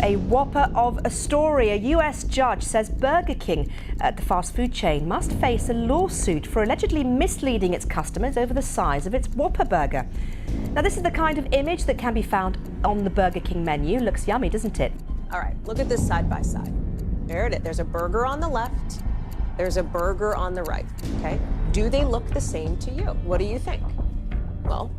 A whopper of a story. A US judge says Burger King, the fast food chain, must face a lawsuit for allegedly misleading its customers over the size of its Whopper burger. Now, this is the kind of image that can be found on the Burger King menu. Looks yummy, doesn't it? All right, look at this side by side. There it is. There's a burger on the left. There's a burger on the right, okay? Do they look the same to you? What do you think? Well,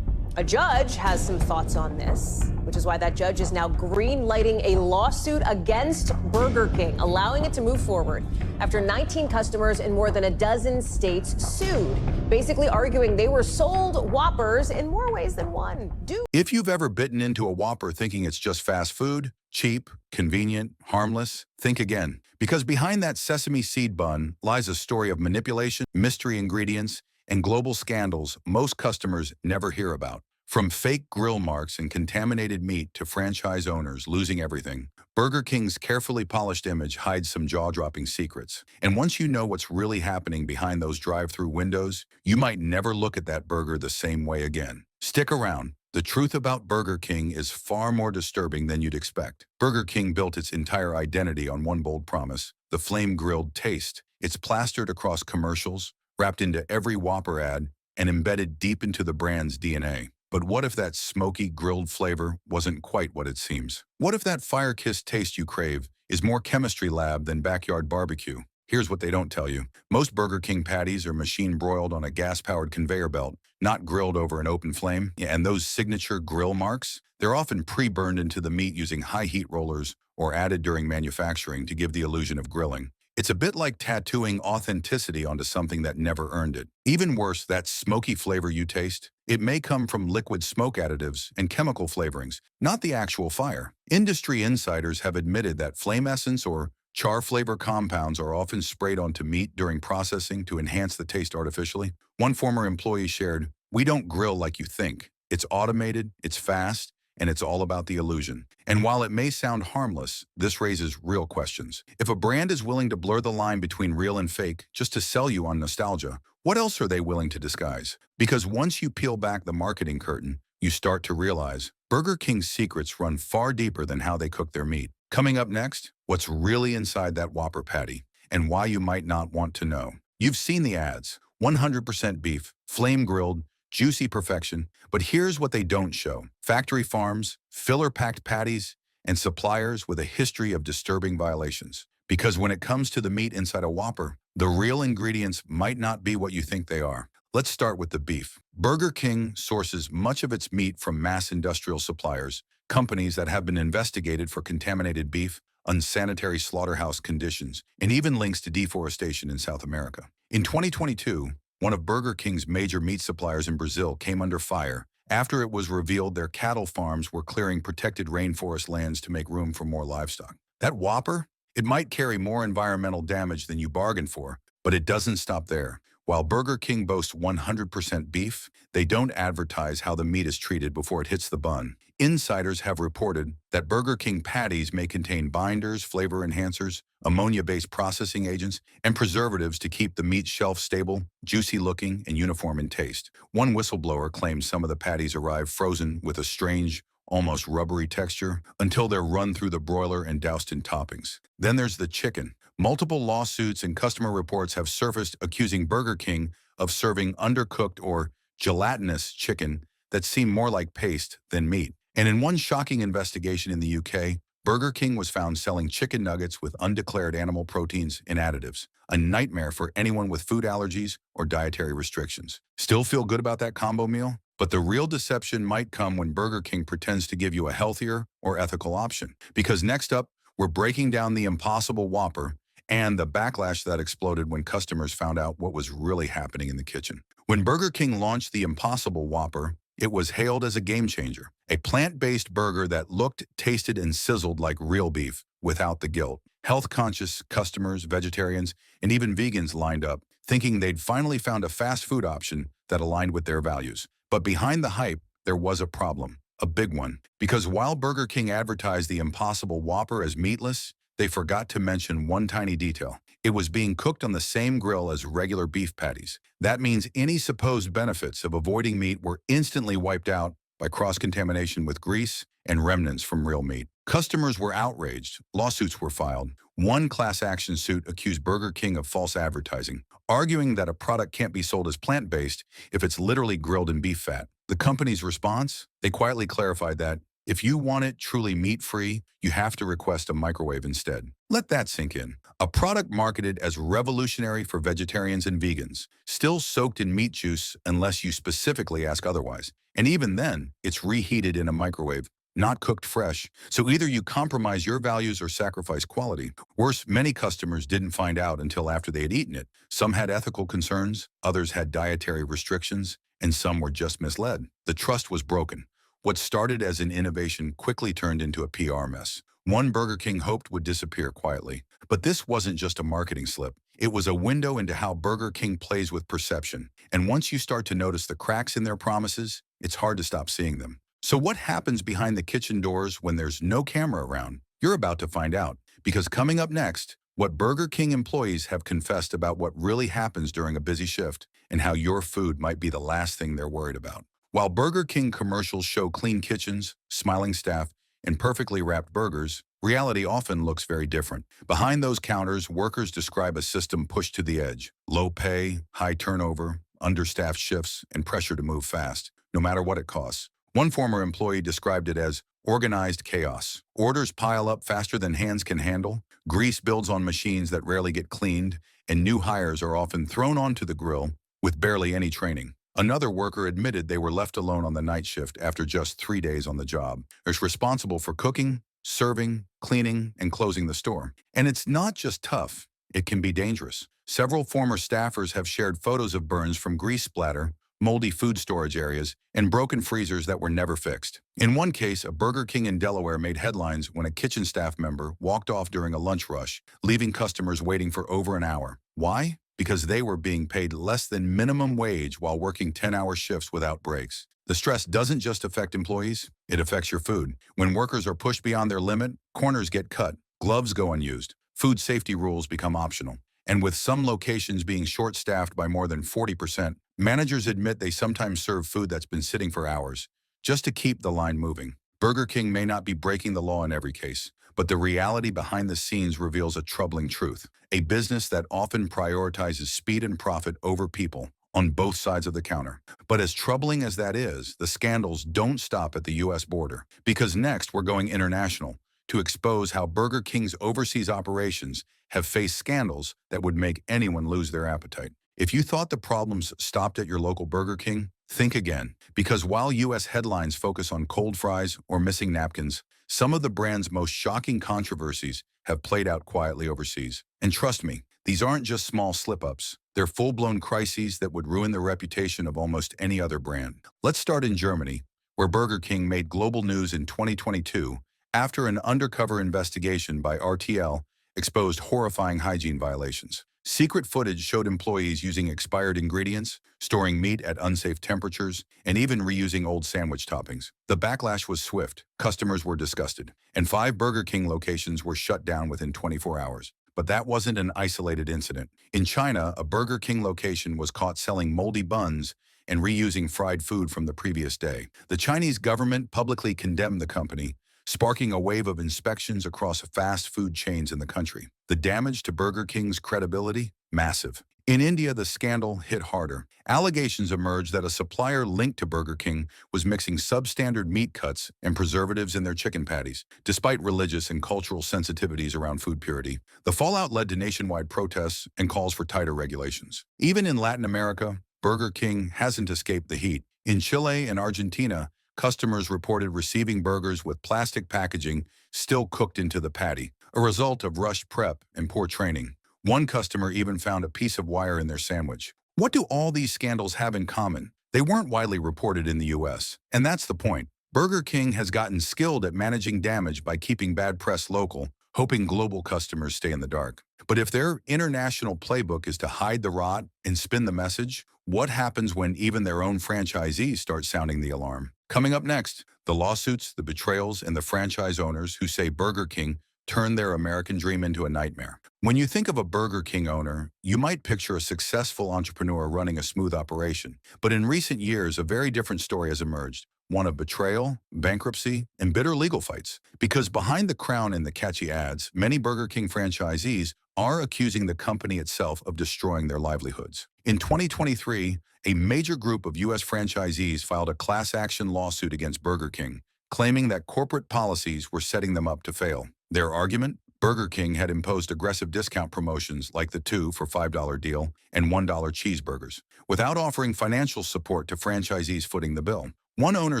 a judge has some thoughts on this, which is why that judge is now green-lighting a lawsuit against Burger King, allowing it to move forward after 19 customers in more than a dozen states sued, basically arguing they were sold Whoppers in more ways than one. If you've ever bitten into a Whopper thinking it's just fast food, cheap, convenient, harmless, think again. Because behind that sesame seed bun lies a story of manipulation, mystery ingredients, and global scandals most customers never hear about. From fake grill marks and contaminated meat to franchise owners losing everything, Burger King's carefully polished image hides some jaw-dropping secrets. And once you know what's really happening behind those drive-thru windows, you might never look at that burger the same way again. Stick around. The truth about Burger King is far more disturbing than you'd expect. Burger King built its entire identity on one bold promise: the flame-grilled taste. It's plastered across commercials, wrapped into every Whopper ad, and embedded deep into the brand's DNA. But what if that smoky, grilled flavor wasn't quite what it seems? What if that fire-kissed taste you crave is more chemistry lab than backyard barbecue? Here's what they don't tell you. Most Burger King patties are machine-broiled on a gas-powered conveyor belt, not grilled over an open flame. And those signature grill marks, they're often pre-burned into the meat using high-heat rollers or added during manufacturing to give the illusion of grilling. It's a bit like tattooing authenticity onto something that never earned it. Even worse, that smoky flavor you taste, it may come from liquid smoke additives and chemical flavorings, not the actual fire. Industry insiders have admitted that flame essence or char flavor compounds are often sprayed onto meat during processing to enhance the taste artificially. One former employee shared, "We don't grill like you think. It's automated, it's fast, and it's all about the illusion." And while it may sound harmless, this raises real questions. If a brand is willing to blur the line between real and fake just to sell you on nostalgia, what else are they willing to disguise? Because once you peel back the marketing curtain, you start to realize Burger King's secrets run far deeper than how they cook their meat. Coming up next, what's really inside that Whopper patty and why you might not want to know. You've seen the ads: 100% beef, flame-grilled, juicy perfection. But here's what they don't show: factory farms, filler-packed patties, and suppliers with a history of disturbing violations. Because when it comes to the meat inside a Whopper, the real ingredients might not be what you think they are. Let's start with the beef. Burger King sources much of its meat from mass industrial suppliers, companies that have been investigated for contaminated beef, unsanitary slaughterhouse conditions, and even links to deforestation in South America. In 2022, one of Burger King's major meat suppliers in Brazil came under fire after it was revealed their cattle farms were clearing protected rainforest lands to make room for more livestock. That Whopper, it might carry more environmental damage than you bargained for, but it doesn't stop there. While Burger King boasts 100% beef, they don't advertise how the meat is treated before it hits the bun. Insiders have reported that Burger King patties may contain binders, flavor enhancers, ammonia-based processing agents, and preservatives to keep the meat shelf-stable, juicy-looking, and uniform in taste. One whistleblower claims some of the patties arrive frozen with a strange, almost rubbery texture until they're run through the broiler and doused in toppings. Then there's the chicken. Multiple lawsuits and customer reports have surfaced accusing Burger King of serving undercooked or gelatinous chicken that seemed more like paste than meat. And in one shocking investigation in the UK, Burger King was found selling chicken nuggets with undeclared animal proteins and additives, a nightmare for anyone with food allergies or dietary restrictions. Still feel good about that combo meal? But the real deception might come when Burger King pretends to give you a healthier or ethical option. Because next up, we're breaking down the Impossible Whopper and the backlash that exploded when customers found out what was really happening in the kitchen. When Burger King launched the Impossible Whopper, it was hailed as a game changer, a plant-based burger that looked, tasted, and sizzled like real beef without the guilt. Health-conscious customers, vegetarians, and even vegans lined up, thinking they'd finally found a fast food option that aligned with their values. But behind the hype, there was a problem, a big one. Because while Burger King advertised the Impossible Whopper as meatless, they forgot to mention one tiny detail. It was being cooked on the same grill as regular beef patties. That means any supposed benefits of avoiding meat were instantly wiped out by cross-contamination with grease and remnants from real meat. Customers were outraged. Lawsuits were filed. One class action suit accused Burger King of false advertising, arguing that a product can't be sold as plant-based if it's literally grilled in beef fat. The company's response? They quietly clarified that if you want it truly meat-free, you have to request a microwave instead. Let that sink in. A product marketed as revolutionary for vegetarians and vegans, still soaked in meat juice unless you specifically ask otherwise. And even then, it's reheated in a microwave, not cooked fresh. So either you compromise your values or sacrifice quality. Worse, many customers didn't find out until after they had eaten it. Some had ethical concerns, others had dietary restrictions, and some were just misled. The trust was broken. What started as an innovation quickly turned into a PR mess. One Burger King hoped would disappear quietly. But this wasn't just a marketing slip. It was a window into how Burger King plays with perception. And once you start to notice the cracks in their promises, it's hard to stop seeing them. So what happens behind the kitchen doors when there's no camera around? You're about to find out. Because coming up next, what Burger King employees have confessed about what really happens during a busy shift and how your food might be the last thing they're worried about. While Burger King commercials show clean kitchens, smiling staff, and perfectly wrapped burgers, reality often looks very different. Behind those counters, workers describe a system pushed to the edge. Low pay, high turnover, understaffed shifts, and pressure to move fast, no matter what it costs. One former employee described it as organized chaos. Orders pile up faster than hands can handle, grease builds on machines that rarely get cleaned, and new hires are often thrown onto the grill with barely any training. Another worker admitted they were left alone on the night shift after just 3 days on the job. They're responsible for cooking, serving, cleaning, and closing the store. And it's not just tough, it can be dangerous. Several former staffers have shared photos of burns from grease splatter, moldy food storage areas, and broken freezers that were never fixed. In one case, a Burger King in Delaware made headlines when a kitchen staff member walked off during a lunch rush, leaving customers waiting for over an hour. Why? Because they were being paid less than minimum wage while working 10-hour shifts without breaks. The stress doesn't just affect employees, it affects your food. When workers are pushed beyond their limit, corners get cut, gloves go unused, food safety rules become optional. And with some locations being short-staffed by more than 40%, managers admit they sometimes serve food that's been sitting for hours, just to keep the line moving. Burger King may not be breaking the law in every case, but the reality behind the scenes reveals a troubling truth. A business that often prioritizes speed and profit over people on both sides of the counter. But as troubling as that is, the scandals don't stop at the U.S. border. Because next, we're going international to expose how Burger King's overseas operations have faced scandals that would make anyone lose their appetite. If you thought the problems stopped at your local Burger King, think again. Because while U.S. headlines focus on cold fries or missing napkins, some of the brand's most shocking controversies have played out quietly overseas. And trust me, these aren't just small slip-ups. They're full-blown crises that would ruin the reputation of almost any other brand. Let's start in Germany, where Burger King made global news in 2022 after an undercover investigation by RTL exposed horrifying hygiene violations. Secret footage showed employees using expired ingredients, storing meat at unsafe temperatures, and even reusing old sandwich toppings. The backlash was swift. Customers were disgusted, and 5 Burger King locations were shut down within 24 hours. But that wasn't an isolated incident. In China, a Burger King location was caught selling moldy buns and reusing fried food from the previous day. The Chinese government publicly condemned the company, sparking a wave of inspections across fast food chains in the country. The damage to Burger King's credibility? Massive. In India, the scandal hit harder. Allegations emerged that a supplier linked to Burger King was mixing substandard meat cuts and preservatives in their chicken patties. Despite religious and cultural sensitivities around food purity, the fallout led to nationwide protests and calls for tighter regulations. Even in Latin America, Burger King hasn't escaped the heat. In Chile and Argentina, customers reported receiving burgers with plastic packaging still cooked into the patty, a result of rushed prep and poor training. One customer even found a piece of wire in their sandwich. What do all these scandals have in common? They weren't widely reported in the U.S., and that's the point. Burger King has gotten skilled at managing damage by keeping bad press local, hoping global customers stay in the dark. But if their international playbook is to hide the rot and spin the message, what happens when even their own franchisees start sounding the alarm? Coming up next, the lawsuits, the betrayals, and the franchise owners who say Burger King turned their American dream into a nightmare. When you think of a Burger King owner, you might picture a successful entrepreneur running a smooth operation. But in recent years, a very different story has emerged. one of betrayal, bankruptcy, and bitter legal fights. Because behind the crown and the catchy ads, many Burger King franchisees are accusing the company itself of destroying their livelihoods. In 2023, a major group of U.S. franchisees filed a class action lawsuit against Burger King, claiming that corporate policies were setting them up to fail. Their argument? Burger King had imposed aggressive discount promotions like the 2 for $5 deal and $1 cheeseburgers, without offering financial support to franchisees footing the bill. One owner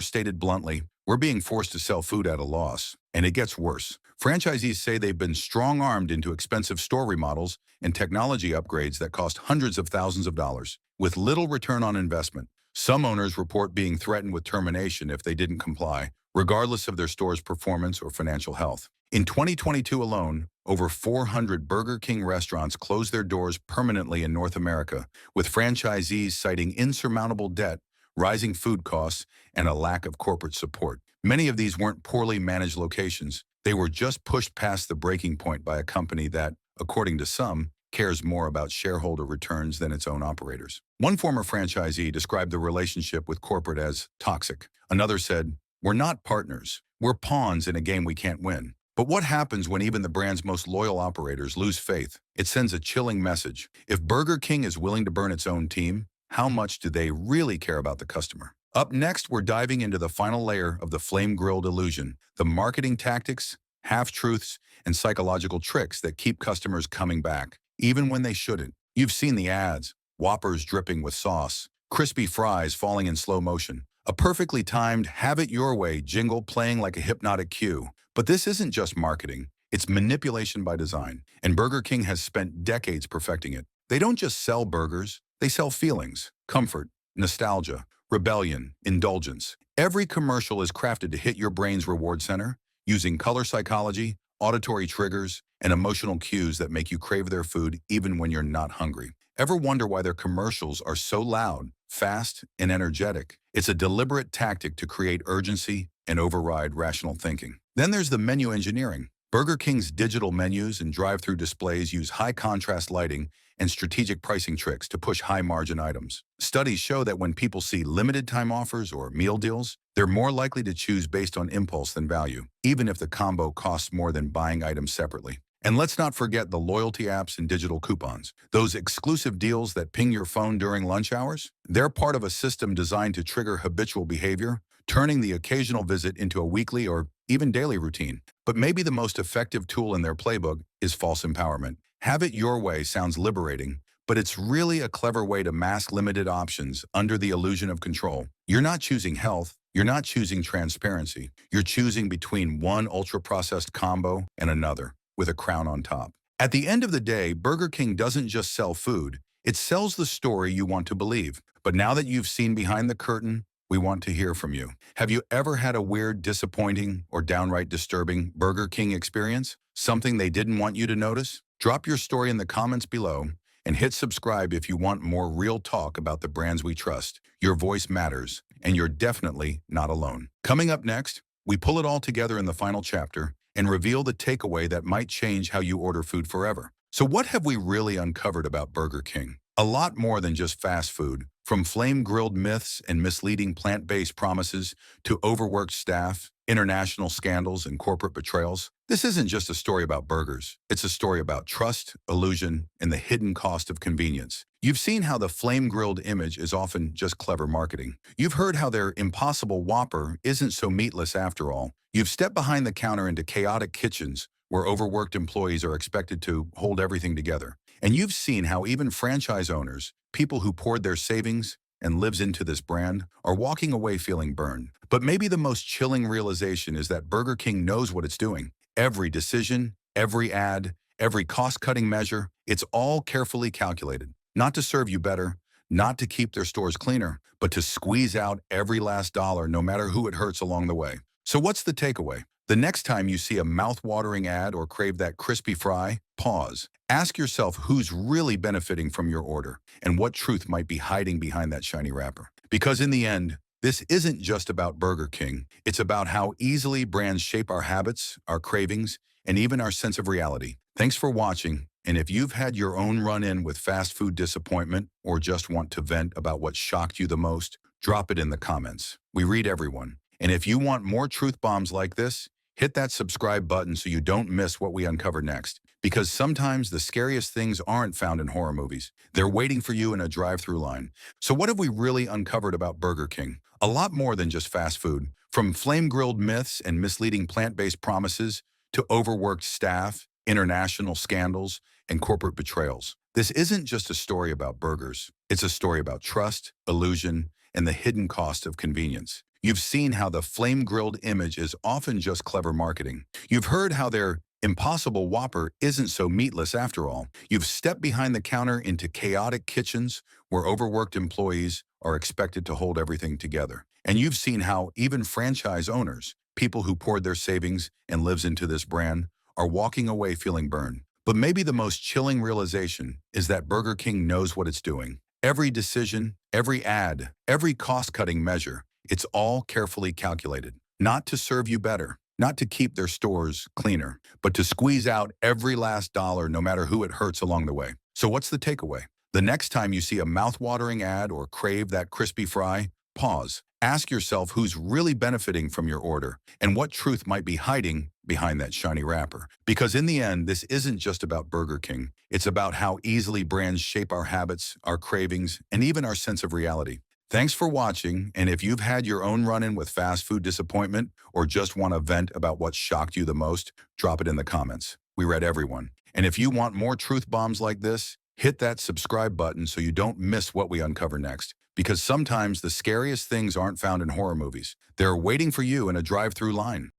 stated bluntly, "We're being forced to sell food at a loss." And it gets worse. Franchisees say they've been strong-armed into expensive store remodels and technology upgrades that cost hundreds of thousands of dollars, with little return on investment. Some owners report being threatened with termination if they didn't comply, regardless of their store's performance or financial health. In 2022 alone, over 400 Burger King restaurants closed their doors permanently in North America, with franchisees citing insurmountable debt, rising food costs, and a lack of corporate support. Many of these weren't poorly managed locations. They were just pushed past the breaking point by a company that, according to some, cares more about shareholder returns than its own operators. One former franchisee described the relationship with corporate as toxic. Another said, "We're not partners. We're pawns in a game we can't win." But what happens when even the brand's most loyal operators lose faith? It sends a chilling message. If Burger King is willing to burn its own team, how much do they really care about the customer? Up next, we're diving into the final layer of the flame-grilled illusion, the marketing tactics, half-truths, and psychological tricks that keep customers coming back, even when they shouldn't. You've seen the ads, Whoppers dripping with sauce, crispy fries falling in slow motion, a perfectly timed have-it-your-way jingle playing like a hypnotic cue. But this isn't just marketing, it's manipulation by design, and Burger King has spent decades perfecting it. They don't just sell burgers, they sell feelings, comfort, nostalgia, rebellion, indulgence. Every commercial is crafted to hit your brain's reward center, using color psychology, auditory triggers, and emotional cues that make you crave their food even when you're not hungry. Ever wonder why their commercials are so loud, fast, and energetic? It's a deliberate tactic to create urgency and override rational thinking. Then there's the menu engineering. Burger King's digital menus and drive-thru displays use high-contrast lighting and strategic pricing tricks to push high-margin items. Studies show that when people see limited-time offers or meal deals, they're more likely to choose based on impulse than value, even if the combo costs more than buying items separately. And let's not forget the loyalty apps and digital coupons. Those exclusive deals that ping your phone during lunch hours? They're part of a system designed to trigger habitual behavior, turning the occasional visit into a weekly or even daily routine. But maybe the most effective tool in their playbook is false empowerment. Have it your way sounds liberating, but it's really a clever way to mask limited options under the illusion of control. You're not choosing health, you're not choosing transparency. You're choosing between one ultra-processed combo and another, with a crown on top. At the end of the day, Burger King doesn't just sell food, it sells the story you want to believe. But now that you've seen behind the curtain, we want to hear from you. Have you ever had a weird, disappointing, or downright disturbing Burger King experience? Something they didn't want you to notice? Drop your story in the comments below and hit subscribe if you want more real talk about the brands we trust. Your voice matters, and you're definitely not alone. Coming up next, we pull it all together in the final chapter and reveal the takeaway that might change how you order food forever. So what have we really uncovered about Burger King? A lot more than just fast food. From flame-grilled myths and misleading plant-based promises to overworked staff, international scandals, and corporate betrayals, this isn't just a story about burgers. It's a story about trust, illusion, and the hidden cost of convenience. You've seen how the flame-grilled image is often just clever marketing. You've heard how their impossible Whopper isn't so meatless after all. You've stepped behind the counter into chaotic kitchens where overworked employees are expected to hold everything together. And you've seen how even franchise owners, people who poured their savings and lives into this brand, are walking away feeling burned. But maybe the most chilling realization is that Burger King knows what it's doing. Every decision, every ad, every cost-cutting measure, it's all carefully calculated. Not to serve you better, not to keep their stores cleaner, but to squeeze out every last dollar no matter who it hurts along the way. So what's the takeaway? The next time you see a mouth-watering ad or crave that crispy fry, pause. Ask yourself who's really benefiting from your order and what truth might be hiding behind that shiny wrapper. Because in the end, this isn't just about Burger King. It's about how easily brands shape our habits, our cravings, and even our sense of reality. Thanks for watching, And if you've had your own run-in with fast food disappointment or just want to vent about what shocked you the most, drop it in the comments. We read everyone. And if you want more truth bombs like this, hit that subscribe button so you don't miss what we uncover next. Because sometimes the scariest things aren't found in horror movies. They're waiting for you in a drive-thru line. So what have we really uncovered about Burger King? A lot more than just fast food. From flame-grilled myths and misleading plant-based promises to overworked staff, international scandals, and corporate betrayals. This isn't just a story about burgers. It's a story about trust, illusion, and the hidden cost of convenience. You've seen how the flame-grilled image is often just clever marketing. You've heard how their impossible Whopper isn't so meatless after all. You've stepped behind the counter into chaotic kitchens where overworked employees are expected to hold everything together. And you've seen how even franchise owners, people who poured their savings and lives into this brand, are walking away feeling burned. But maybe the most chilling realization is that Burger King knows what it's doing. Every decision, every ad, every cost-cutting measure, it's all carefully calculated. Not to serve you better, not to keep their stores cleaner, but to squeeze out every last dollar no matter who it hurts along the way. So what's the takeaway? The next time you see a mouth-watering ad or crave that crispy fry, pause. Ask yourself who's really benefiting from your order and what truth might be hiding behind that shiny wrapper. Because in the end, this isn't just about Burger King. It's about how easily brands shape our habits, our cravings, and even our sense of reality. Thanks for watching, and if you've had your own run-in with fast food disappointment or just want to vent about what shocked you the most, drop it in the comments. We read everyone. And if you want more truth bombs like this, hit that subscribe button so you don't miss what we uncover next. Because sometimes the scariest things aren't found in horror movies. They're waiting for you in a drive-thru line.